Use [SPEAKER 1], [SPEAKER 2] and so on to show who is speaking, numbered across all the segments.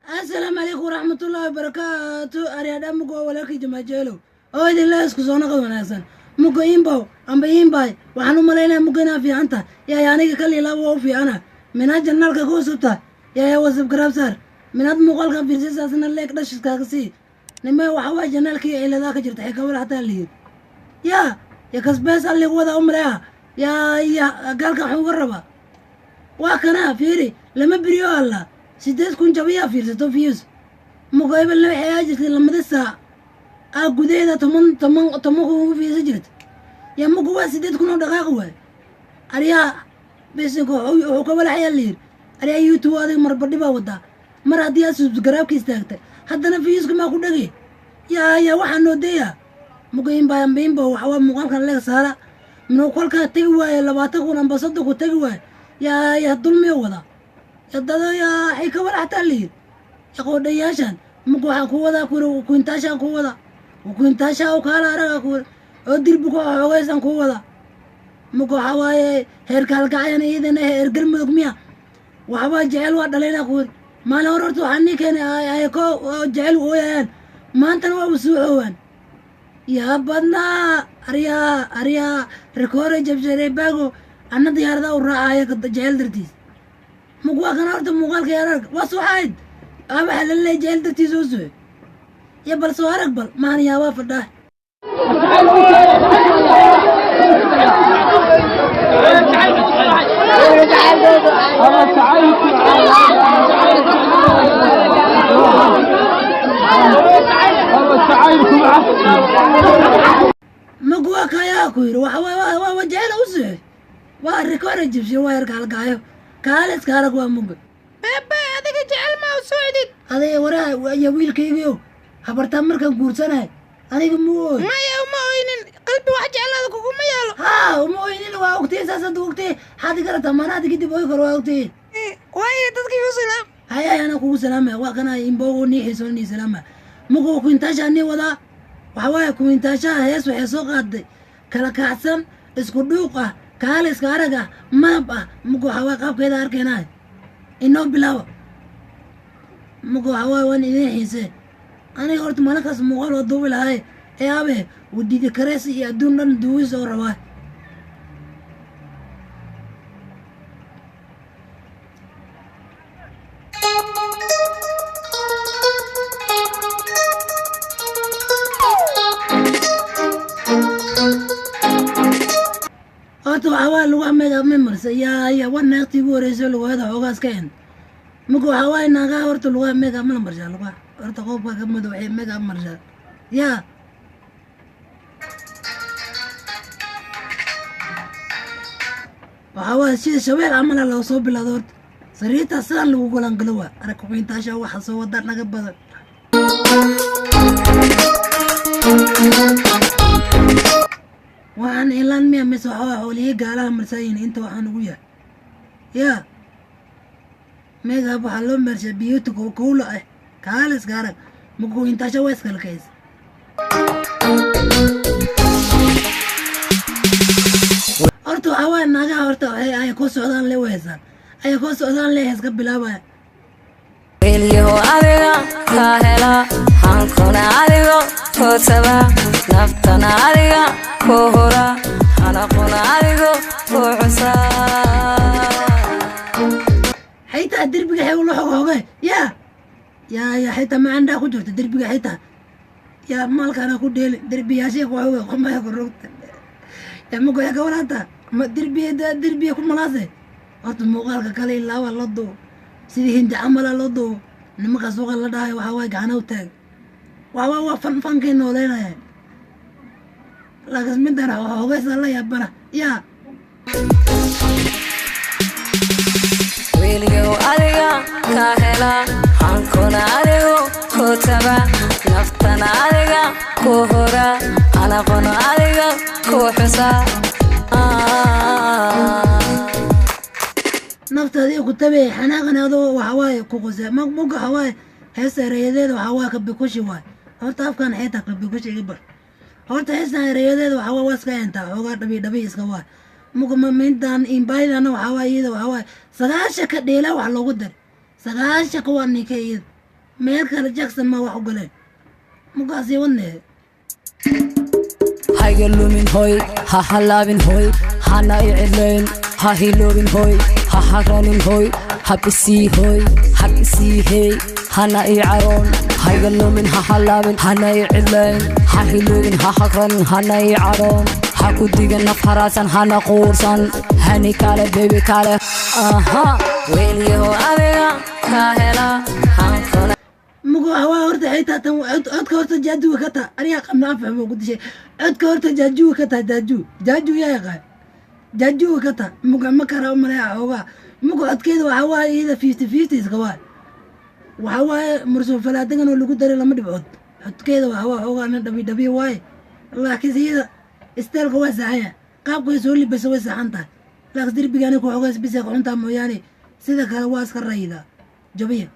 [SPEAKER 1] السلام عليكم ورحمة الله وبركاته. أريد أمك ولك جماجلو. أود الله يسكسونا قدونا سن. مكو ينبو أم بينباي وحنو ملاينا مكنا في أنت يعني كلي لا وو في أنا من أجل نالك كوسبتا يا وسب كرابسر من أد مقالك في سيسا سنة ليك دش كاكسي نما وحواي جنالك إلى ذاك جرت حكا ولا حتى لي يا كسباس اللي هو ذا أمرها يا قالك حوربا وكنا فيري لما بريو الله سيدات كون جوية في ستوفيوس مقايبة اللي حياجت لما دسا أقودي ذا تمو في سجرت يا مقوا سيدات كونوا دقاقوا أريا بيسكو حكوا حيا الليل أريا يوتيوب هذا مر بدي باودا مر هدي سبسكرايب كيستاكت حتى أنا فيوس كما أقول لك يا وحنو ديا مقايم بايم بيم بو حوا مقام كان لك سارة من كل كتجوا لباتكوا نبصدقوا تجوا يا ظلمي ولا يا يا حكوا ولا حتى الليل يقول دياشان مقوا حكوا ذا كنتاشان كوا ذا وكنتاشا وكالا رجع كوا أدير بكوا حوايسان كوا ذا مقوا حواي هيركال كاين إذا هيركل مدقميا وحواي جعل وادلنا كوا ما نورتو حني كان أيكو جعل ويان ما أنت نوا بسوعوان يا بدنا أريا ركورة جب جري باغو أنا ديار ذا ورا جعل درتيس مقوا كان أرتو مقال كيارك وسوحيد أبى حل اللي جعل درتيس وسوي يبل سوارك بل ما هني أبى فده مقوا كيا كوير وجعل وسوي واركور جبشي ويرك على قايو كالس كارك وامك بابا هذاك جعل ما وسعدت هذا ورا يا ويل كيجيو خبرت أمرك كورسنا هذاك مو ما يا موين قلبي واحد جعل هذا كوكو ما يلا ها موين وقتي ساسد وقتي هذه كرة تمانة هذه كده بوي كروا وقتي واي تذكر يوصل هاي أنا كوكو سلامة وكنا ينبغوني حسوني سلامة مكو كنتاشاني ولا وحواي كنتاشا هيس وحسو قد كلا كعسم اسكودوقة كالس كارجا ما بقى مكو حواي قاب كده أركيناه إنه بلاو مكو حواي واني ذي حسين أنا قلت مالك اسمه قالوا الضوء هاي يا أبي ودي ذكرسي يا دون ندوس وراه أنتوا حوالي لو أمي ممرس يا وانا اختيبوا رئيسوا لو هذا عقاس كين مكو حوالي ناقا ورتو لو أمي ممرس لو ورتو قوبا كم دوحي ميجا مرجع يا وحوالي شيء شوير عمل الله صوب الأدورت سريتا سان لو قولان قلوا أنا كوين تاشا وحصو ودار نقبض وعن إعلان ميا مسوحوا حوليه قالها مرساين انت وحن ويا يا ميجا بحلو مرشا بيوتكو كولا كالس قارك مكو انتاشا ويسك الكيس أرتو حوان ناقا أرتو أي كو سعودان لي ويسان أي كو سعودان لي هسك بلابا
[SPEAKER 2] إليو أبيغا كاهلا هانكونا أديغو كوتبا نفتنا أديغا كوهورا هنقونا أديغو كوحسا
[SPEAKER 1] حيتا الدربي حيولو حوغي يا حيتا ما عندها كجرت دربي حيتا يا مالك أنا كوديل دربي يا شيخ وحوغي خما يقرروك يا مكو يا كولاتا دربي يكون ملاسي أرتو موغالك كالي الله والله sidii hindi camal loo doo nimanka suuqa la dhahay waxa way gacana u taag waa fanka nooleynaya laakiin midana waxa hogaysa la yaabana ya
[SPEAKER 2] Ilio adiga ka hela hankuna adigo kutaba naftana adiga ku hora anaqona adiga ku xusa
[SPEAKER 1] نفتدي كتبي حناقنا هذا وحواي كوكوزة مق حواي هسه رياضة وحواي كبيكوشي واي هرت أفكان حياتك كبيكوشي قبل هرت هسه رياضة وحواي واسكا أنت حواي دبي إسكواي مق من دان إن بايد أنا وحواي إذا وحواي سغاشة كديلا وحلو قدر سغاشة كواني كيد ميكل جاكسون ما وحو قلين مقاسي ونه
[SPEAKER 2] هاي اللومين هوي ها حلابين هوي هانا يعلين ها هيلوبين هوي ها حرانين هوي ها بسي هوي ها بسي هي هانا يعرون هاي اللومين ها حلابين هانا يعلين ها هيلوبين ها حرانين هانا يعرون ها كوديغن نفراسان هانا قورسان هاني كالي بيبي كالي اها ويلي هو أبيغا كاهلا هانكونا
[SPEAKER 1] مقو هوا ورد حيتا تم عدك ورد جاجو كتا أنا قمنا أفهم وقلت شيء عدك ورد جاجو كتا جاجو يا أخي جاجو كتا مقو مكرا وملايا هوا مقو عدك إذا وحوا إذا 50-50 سكوا وحوا مرسول فلاتنغن ولو قدر لما دبعود عدك إذا وحوا هوا أنا دبي واي الله كيسي استيل قوة ساحية قاب قيسولي بس هو ساحنتا لا قدر بيغاني كو حوغاس بيسي قعنتا موياني سيدا كالواس كالرأيدا جبية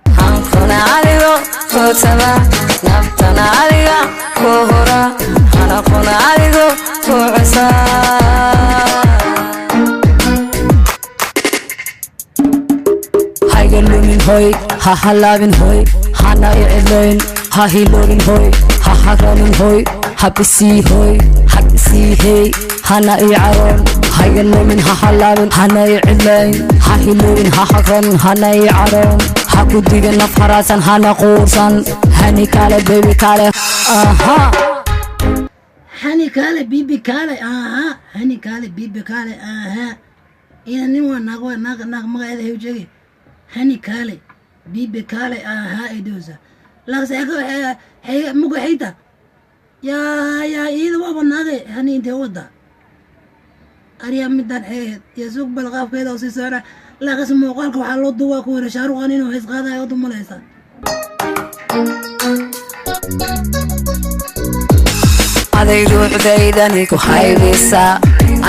[SPEAKER 2] هانكونا عديغو كوتبا نفتنا عديغا كوهورا هانكونا عديغو كوعسا هاي اللومين هوي ها حلابين هوي هانا يعلين ها هيلوبين هوي ها حرانين هوي ها بسي هوي ها بسي هي هانا يعرون هاي اللومين ها حلابين هانا يعلين ها هيلوبين ها حرانين هانا يعرون ها كوديغن نفراسان هانا قورسان هاني كالي بيبي كالي اها
[SPEAKER 1] هاني كالي بيبي كالي اها هاني كالي بيبي كالي اها إذا نمو ناق مغا إذا هيوجي هاني كالي بيبي كالي اها إدوزا لا سيكو هي مغو حيتا يا إذا وابا ناقي هاني انت ودا أريا مدان حيث يسوق بالغاف كيدا وسيسارة لا قسم موقالك وحالو الدواء كويرا شارو غانين وحيث قادا يوضو ملايسا
[SPEAKER 2] aday ruuxdaydani ku haybisa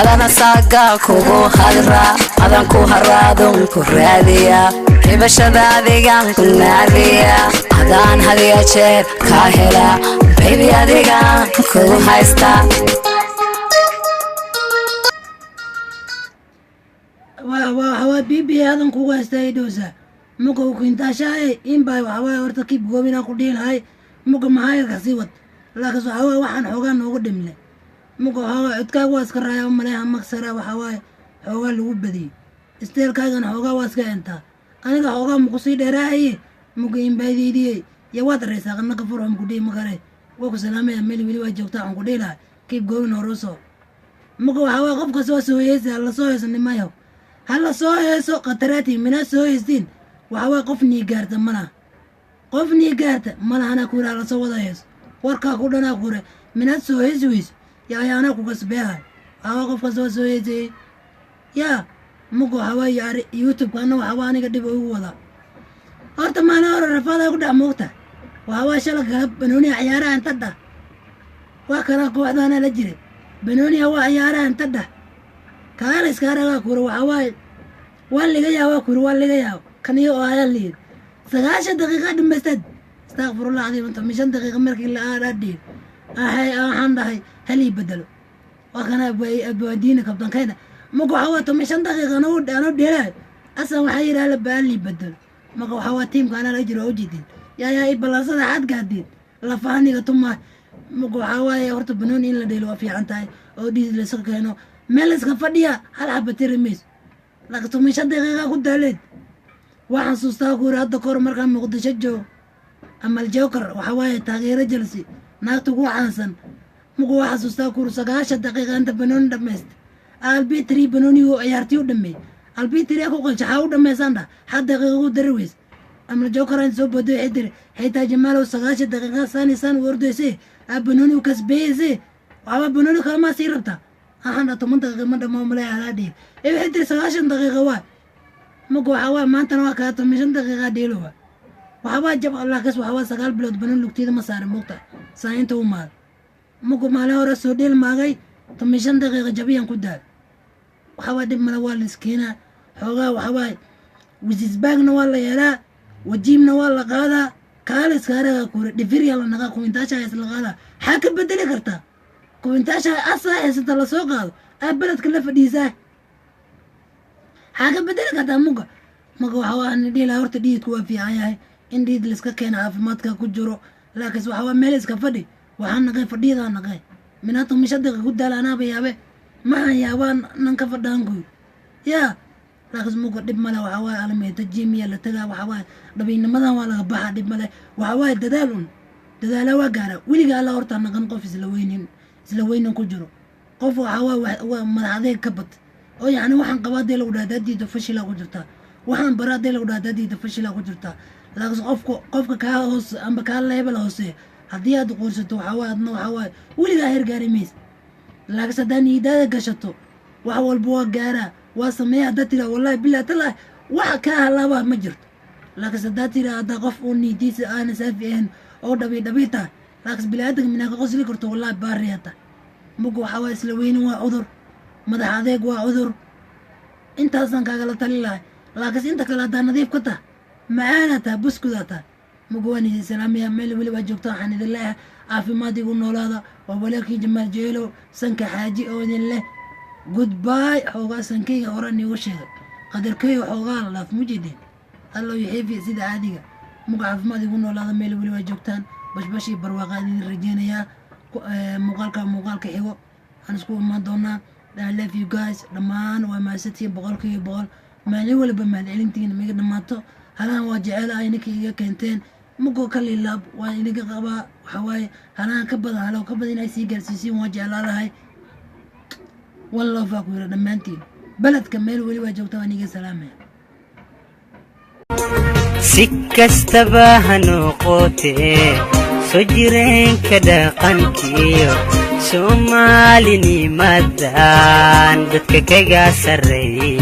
[SPEAKER 2] adana saaga kugu hadra adan ku haraadon ku raadiya hibashada adigan ku naadiya adaan hadiya jeer kaa hela baby adigan kugu haysta
[SPEAKER 1] waa bibi adan kugu haysta idhowsa muga ukintaashaay inbay waxawaaye horta kib goobinaa ku dhiilhay muga mahaaga kasii wad laakiin waxawaaye waxaan xoogaa noogu dhimle muga waxawaaye codkaaga waa iska raaya umaleeha magsara waxawaaye xoogaa lagu badiyey isteelkaagana xoogaa waa iska entaa aniga xoogaa mukusii dheeraahaye muga inbaydiidiyey iyo waad areysaa qanaka furxum ku dhihi makare waa ku salaamaya meli weli waa joogtaa waxaan ku dhiilahay kib goobin horuso muga waxawaaye qof kasta waa soo heesi hala soo heesanimayo hala soo heeso khataraati minaad soo heestiin waxawaaye qof nii gaarta malaha qof nii gaarta malahana kure hala soo wada heeso warkaa ku dhanaa kure minaad soo heesi weyso yaa ayaanaa ku kasbeehay waxawaa qof kasta waa soo heesayey yaa muga waxawaaye youtube-ka ana waxawaa aniga dhib ugu wadaa horta maalin hore rafaadaa ku dhex moogta waxawaa shala kala banooniya ciyaaraha inta dhah waa kala kooxdaana la jiray banooniya waa ciyaaraha inta dhah kaala iskaaragaa kure waxawaaye waa liga yaabaa kure waa liga yaabo kan iyo oo ayaa liid 9 daqiiqa dhimaystad astaqfirullah cadiim inta 5 daqiiqa markii la aadhiin waxaan dhahay halii bedelo waa kana abwaadiina kabtankayna muga waxawaa 5 daqiiqa anoo dheelay asan waxaa yidhaha la baalii bedelo maga waxawaa tiimka anaa la jiro oo jidin yaa i balaasada xad gaadeen lafahaniga tumaa muga waxawaaye horta banooni in la dheelo waa fiican tahay oo dhiis la iska keeno meel iska fadhiya hal xaba tiri mayso laakiin 5 daqiiqa ku daaleed waxaan xasuustaa kuuri hadda kahor markaan muqdisho joogo amal joker waxawaaye taageero jelsi naagta ugu caansan muga waa xasuustaa kuuri 9 daqiiqa inta banooni dhammaysta albitri banooni oo ciyaartii u dhameey albitri ku qancha ha u dhameysaan dha had daqiiqa ku dari weys amal joker aan soo bodo xidiri xitaa jamaalow 9 daqiiqa saanisan wardayse banooni u kasbeeyse waxa banooni kale ma sii rabta waxaan 10 daqiiqa ma dhamaa malay alaadii xidiri 9 daqiiqa waa muga waxawaa maantana waa kaa 5 daqiiqa dheelowa waxawaa jab allah kas waxawaa 9 bilood banan lugteeda ma saarin moogta saainta u maal muga maalin hore soo dheel maagay 5 daqiiqa jabiyan ku daal waxawaa dhib mala waa la iskeenaa xoogaa waxawaa wisisbaagna waa la yeelaa wajiibna waa la qaadaa kaala iskaaraga kure dhifirya la naqa kuwintaasha hays la qaadaa xaa ka bedeli kartaa kuwintaasha asaa haysata la soo qaado beledka la fadhiisaa xaa ka bedeli kartaa muga maga waxa waa aan dhila horta dhiidku waa fiican yahay in dhiid la iska keeno caafimaadka ku jiro laakiin waxa waa meel iska fadhi waxaan naqay fadhiyada naqay minato mishadiga ku daalanaaba yaabe maxaan yaabaan nan ka fadhaanku yaa laakiin muga dhib male waxa waa alameeta jimiya la tagaa waxa waa dhabiinimadan waa laga baxa dhib male waxa waa dadaala waa gaara weliga alla horta naqan qof isla weynin ku jiro qof waxa waa madax adeeg ka bad oo yani waxaan qabaa dee lagu dhaadaadiida fashila ku jirtaa waxaan baraa dee lagu dhaadaadiida fashila ku jirtaa laakiin qofka kaa hoos amba kaa leebel hoose haddii aad qoorsato waxa waa adna waxa waa weligaa heer gaari maysa laakiin haddaan niidaada gashato wax walba waa gaaraa waa sameeya haddaad tiraa wallahi billahi tallahi waxa kaa halaabaa ma jirto laakiin haddaad tiraa haddaa qof uu niidiisa aana saafi ahayn oo dhabii tahay laakiin biniaadanka minaaka qosli karto wallahi baariyata muga waxa waa isla weynin waa cudur madax adeeg waa cudur intaasaan kaagala tali lahay laakiin inta kale haddaa nadiif ka taha macaana taha buskudaa taha muga waan idin salaamaya meel weli waa joogta waxaan idin leeyahay caafimaad igu noolaada waa walaalkii jamaal jeelow sanka xaaji oo idin leh goodbye xoogaa sankayga hore niigu sheegay qadarkayga xoogaa la dhaaf mujeedeen allow yuxiifi sida caadiga muga caafimaad igu noolaada meel weli waa joogtaan bashbashii barwaaqaan idin rajeynayaa muuqaalka xigo aan isku imaan doonaa I love you guys dhammaan waa mahadsantihiin 100% maalin waliba mahadcelintiina miga dhammaato halaan waa jecel ah ininka iga keenteen mugo kalilaab waa inaga qabaa waxa waaye halaan ka badan halaw ka badan inay sii gaarsiisiin waa jeclaalahay wallah faa ku yira dhammaantiin baladka meel weli waa joogta waan iga salaamaya
[SPEAKER 3] si kastaba ha noqotee soo jireenka dhaqankiyo soomaalinimadan dadka kaga sarreeya